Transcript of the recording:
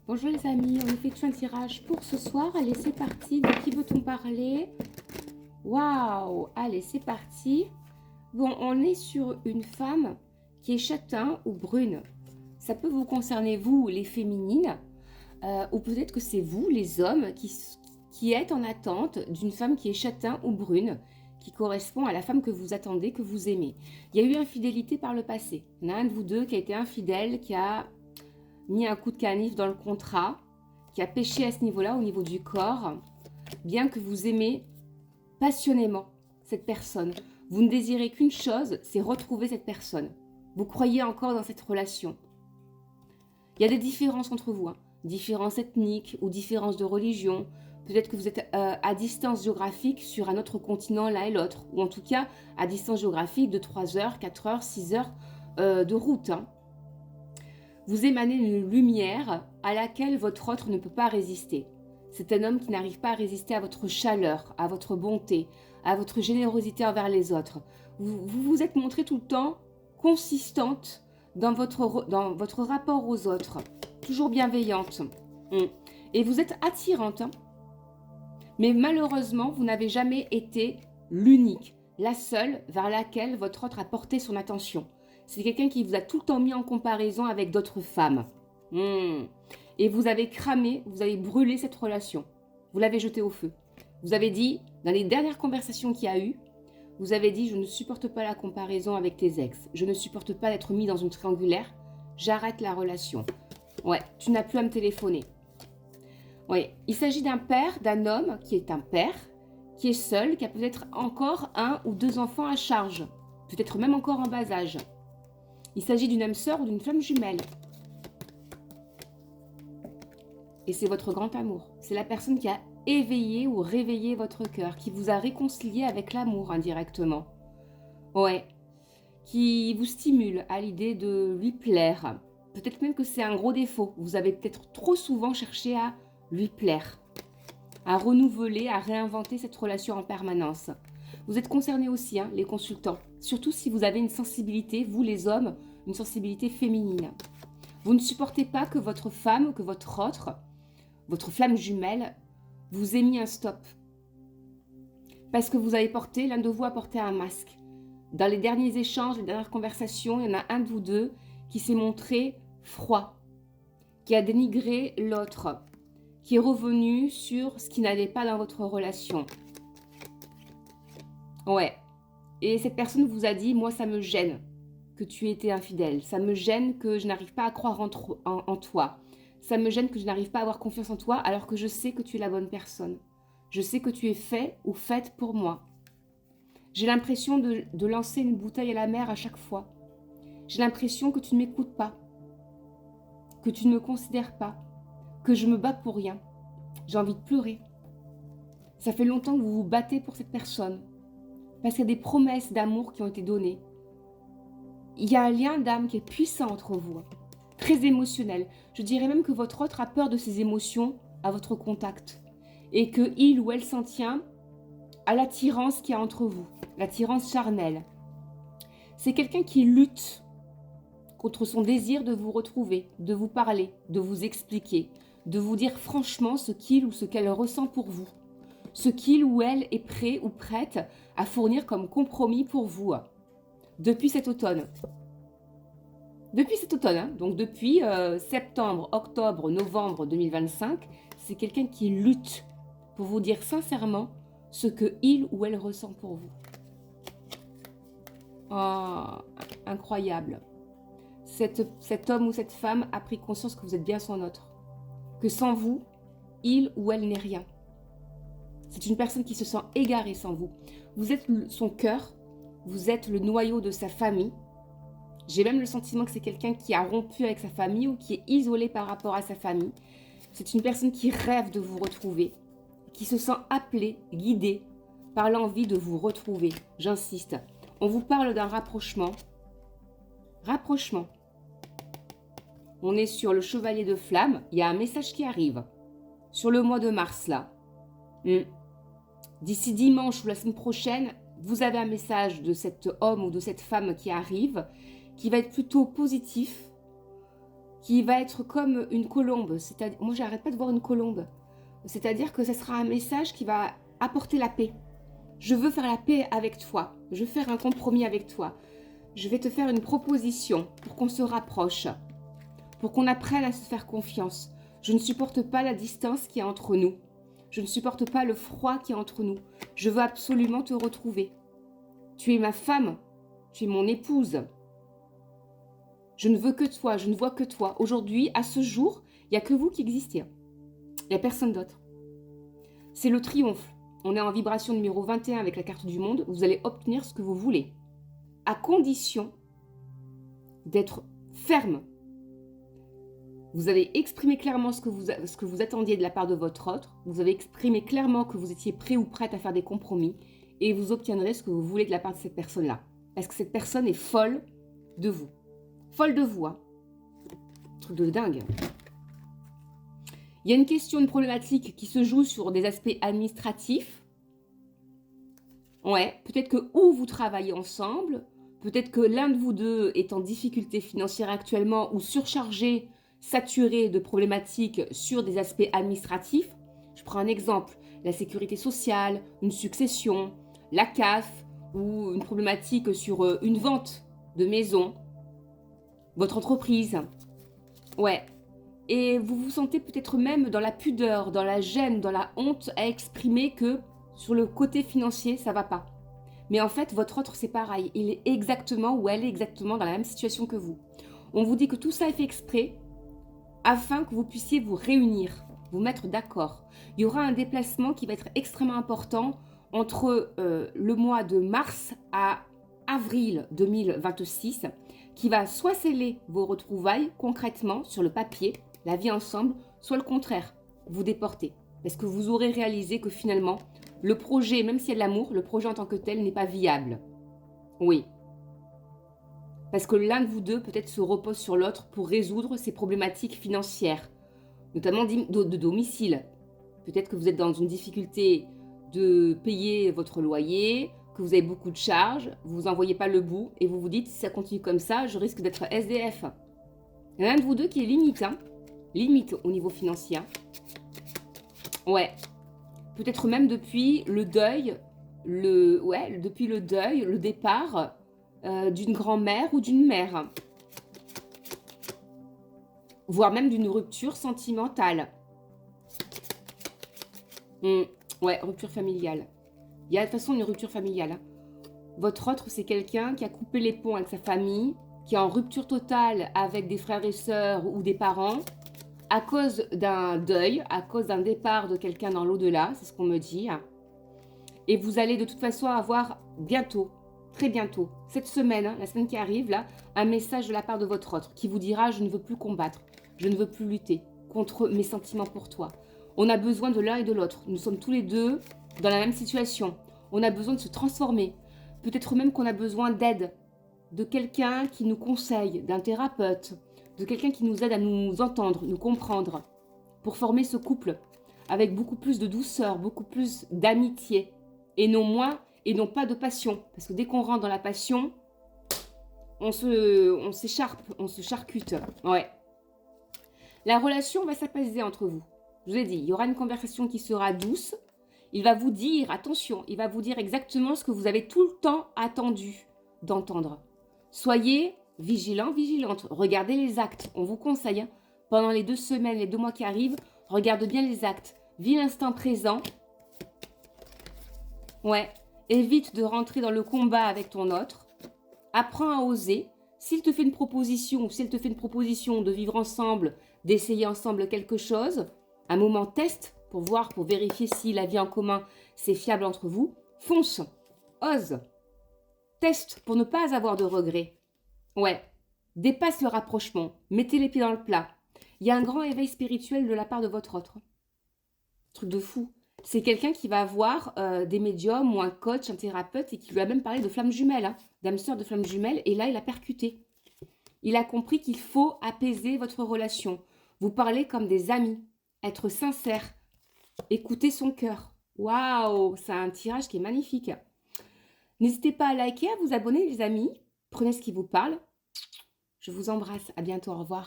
Bonjour les amis, on effectue un tirage pour ce soir. Allez, c'est parti. De qui veut-on parler? Waouh! Allez, c'est parti. Bon, on est sur une femme qui est châtain ou brune. Ça peut vous concerner, vous, les féminines, ou peut-être que c'est vous, les hommes, qui êtes en attente d'une femme qui est châtain ou brune, qui correspond à la femme que vous attendez, que vous aimez. Il y a eu infidélité par le passé. Il y en a un de vous deux qui a été infidèle, qui a mis un coup de canif dans le contrat, qui a péché à ce niveau-là, au niveau du corps, bien que vous aimez passionnément cette personne. Vous ne désirez qu'une chose, c'est retrouver cette personne. Vous croyez encore dans cette relation. Il y a des différences entre vous, hein. Différences ethniques ou différences de religion. Peut-être que vous êtes à distance géographique sur un autre continent l'un et l'autre, ou en tout cas à distance géographique de 3 heures, 4 heures, 6 heures de route, hein. Vous émanez une lumière à laquelle votre autre ne peut pas résister. C'est un homme qui n'arrive pas à résister à votre chaleur, à votre bonté, à votre générosité envers les autres. Vous vous êtes montré tout le temps consistante dans votre rapport aux autres, toujours bienveillante. Et vous êtes attirante, hein. Mais malheureusement, vous n'avez jamais été l'unique, la seule vers laquelle votre autre a porté son attention. C'est quelqu'un qui vous a tout le temps mis en comparaison avec d'autres femmes. Et vous avez cramé, vous avez brûlé cette relation. Vous l'avez jetée au feu. Vous avez dit, dans les dernières conversations qu'il y a eu, vous avez dit, je ne supporte pas la comparaison avec tes ex. Je ne supporte pas d'être mis dans une triangulaire. J'arrête la relation. Ouais, tu n'as plus à me téléphoner. Ouais, il s'agit d'un père, d'un homme qui est un père, qui est seul, qui a peut-être encore 1 ou 2 enfants à charge. Peut-être même encore en bas âge. Il s'agit d'une âme sœur ou d'une flamme jumelle. Et c'est votre grand amour. C'est la personne qui a éveillé ou réveillé votre cœur, qui vous a réconcilié avec l'amour indirectement. Ouais. Qui vous stimule à l'idée de lui plaire. Peut-être même que c'est un gros défaut. Vous avez peut-être trop souvent cherché à lui plaire, à renouveler, à réinventer cette relation en permanence. Vous êtes concernés aussi, hein, les consultants. Surtout si vous avez une sensibilité, vous les hommes, une sensibilité féminine. Vous ne supportez pas que votre femme, que votre autre, votre flamme jumelle, vous ait mis un stop. Parce que vous avez porté, l'un de vous a porté un masque. Dans les derniers échanges, les dernières conversations, il y en a un de vous deux qui s'est montré froid, qui a dénigré l'autre, qui est revenu sur ce qui n'allait pas dans votre relation. Ouais. Et cette personne vous a dit, moi ça me gêne que tu aies été infidèle. Ça me gêne que je n'arrive pas à croire en toi. Ça me gêne que je n'arrive pas à avoir confiance en toi alors que je sais que tu es la bonne personne. Je sais que tu es fait ou faite pour moi. J'ai l'impression de lancer une bouteille à la mer à chaque fois. J'ai l'impression que tu ne m'écoutes pas, que tu ne me considères pas, que je me bats pour rien. J'ai envie de pleurer. Ça fait longtemps que vous vous battez pour cette personne. Parce qu'il y a des promesses d'amour qui ont été données. Il y a un lien d'âme qui est puissant entre vous, très émotionnel. Je dirais même que votre autre a peur de ses émotions à votre contact. Et qu'il ou elle s'en tient à l'attirance qu'il y a entre vous, l'attirance charnelle. C'est quelqu'un qui lutte contre son désir de vous retrouver, de vous parler, de vous expliquer, de vous dire franchement ce qu'il ou ce qu'elle ressent pour vous. Ce qu'il ou elle est prêt ou prête à fournir comme compromis pour vous. Depuis cet automne. Depuis cet automne, hein, donc depuis septembre, octobre, novembre 2025, c'est quelqu'un qui lutte pour vous dire sincèrement ce que il ou elle ressent pour vous. Oh, incroyable. Cet homme ou cette femme a pris conscience que vous êtes bien son autre. Que sans vous, il ou elle n'est rien. C'est une personne qui se sent égarée sans vous. Vous êtes son cœur, vous êtes le noyau de sa famille. J'ai même le sentiment que c'est quelqu'un qui a rompu avec sa famille ou qui est isolé par rapport à sa famille. C'est une personne qui rêve de vous retrouver, qui se sent appelée, guidée par l'envie de vous retrouver. J'insiste. On vous parle d'un rapprochement. Rapprochement. On est sur le chevalier de flamme. Il y a un message qui arrive. Sur le mois de mars, là. D'ici dimanche ou la semaine prochaine, vous avez un message de cet homme ou de cette femme qui arrive, qui va être plutôt positif, qui va être comme une colombe. C'est-à-dire, moi, j'arrête pas de voir une colombe. C'est-à-dire que ce sera un message qui va apporter la paix. Je veux faire la paix avec toi. Je veux faire un compromis avec toi. Je vais te faire une proposition pour qu'on se rapproche, pour qu'on apprenne à se faire confiance. Je ne supporte pas la distance qui est entre nous. Je ne supporte pas le froid qui est entre nous. Je veux absolument te retrouver. Tu es ma femme. Tu es mon épouse. Je ne veux que toi. Je ne vois que toi. Aujourd'hui, à ce jour, il n'y a que vous qui existez. Il n'y a personne d'autre. C'est le triomphe. On est en vibration numéro 21 avec la carte du monde. Vous allez obtenir ce que vous voulez. À condition d'être ferme. Vous avez exprimé clairement ce que vous attendiez de la part de votre autre. Vous avez exprimé clairement que vous étiez prêt ou prête à faire des compromis. Et vous obtiendrez ce que vous voulez de la part de cette personne-là. Parce que cette personne est folle de vous. Folle de vous, hein. Truc de dingue. Il y a une question, une problématique qui se joue sur des aspects administratifs. Ouais, peut-être que ou vous travaillez ensemble, peut-être que l'un de vous deux est en difficulté financière actuellement ou surchargé, saturé de problématiques sur des aspects administratifs. Je prends un exemple, la sécurité sociale, une succession, la CAF ou une problématique sur une vente de maison, votre entreprise. Ouais. Et vous vous sentez peut-être même dans la pudeur, dans la gêne, dans la honte à exprimer que sur le côté financier, ça va pas. Mais en fait, votre autre, c'est pareil. Il est exactement ou elle est exactement dans la même situation que vous. On vous dit que tout ça est fait exprès afin que vous puissiez vous réunir, vous mettre d'accord. Il y aura un déplacement qui va être extrêmement important entre le mois de mars à avril 2026 qui va soit sceller vos retrouvailles concrètement sur le papier, la vie ensemble, soit le contraire, vous déporter. Parce que vous aurez réalisé que finalement, le projet, même s'il y a de l'amour, le projet en tant que tel n'est pas viable. Oui. Parce que l'un de vous deux peut-être se repose sur l'autre pour résoudre ses problématiques financières, notamment de domicile. Peut-être que vous êtes dans une difficulté de payer votre loyer, que vous avez beaucoup de charges, vous n'en voyez pas le bout et vous vous dites si ça continue comme ça, je risque d'être SDF. Il y en a un de vous deux qui est limite, hein, limite au niveau financier. Ouais. Peut-être même depuis le deuil, le départ d'une grand-mère ou d'une mère. Voire même d'une rupture sentimentale. Ouais, rupture familiale. Il y a de toute façon une rupture familiale. Hein. Votre autre, c'est quelqu'un qui a coupé les ponts avec sa famille, qui est en rupture totale avec des frères et sœurs ou des parents, à cause d'un deuil, à cause d'un départ de quelqu'un dans l'au-delà, c'est ce qu'on me dit. Et vous allez de toute façon avoir bientôt, très bientôt, cette semaine, la semaine qui arrive, là, un message de la part de votre autre qui vous dira « Je ne veux plus combattre, je ne veux plus lutter contre mes sentiments pour toi. » On a besoin de l'un et de l'autre. Nous sommes tous les deux dans la même situation. On a besoin de se transformer. Peut-être même qu'on a besoin d'aide, de quelqu'un qui nous conseille, d'un thérapeute, de quelqu'un qui nous aide à nous entendre, nous comprendre, pour former ce couple avec beaucoup plus de douceur, beaucoup plus d'amitié, et non moins, et non pas de passion. Parce que dès qu'on rentre dans la passion, on s'écharpe, on se charcute. Ouais. La relation va s'apaiser entre vous. Je vous ai dit, il y aura une conversation qui sera douce. Il va vous dire, attention, il va vous dire exactement ce que vous avez tout le temps attendu d'entendre. Soyez vigilants, vigilantes. Regardez les actes. On vous conseille, hein, pendant les 2 semaines, les 2 mois qui arrivent, regarde bien les actes. Vis l'instant présent. Ouais. Évite de rentrer dans le combat avec ton autre. Apprends à oser. S'il te fait une proposition, ou si elle te fait une proposition de vivre ensemble, d'essayer ensemble quelque chose, un moment test pour voir, pour vérifier si la vie en commun, c'est fiable entre vous, fonce, ose, teste pour ne pas avoir de regrets. Ouais, dépasse le rapprochement, mettez les pieds dans le plat. Il y a un grand éveil spirituel de la part de votre autre. Truc de fou. C'est quelqu'un qui va avoir des médiums ou un coach, un thérapeute et qui lui a même parlé de flammes jumelles, hein, d'âme sœur de flammes jumelles, et là il a percuté. Il a compris qu'il faut apaiser votre relation. Vous parlez comme des amis, être sincère, écouter son cœur. Waouh, c'est un tirage qui est magnifique. N'hésitez pas à liker, à vous abonner les amis. Prenez ce qui vous parle. Je vous embrasse. À bientôt. Au revoir.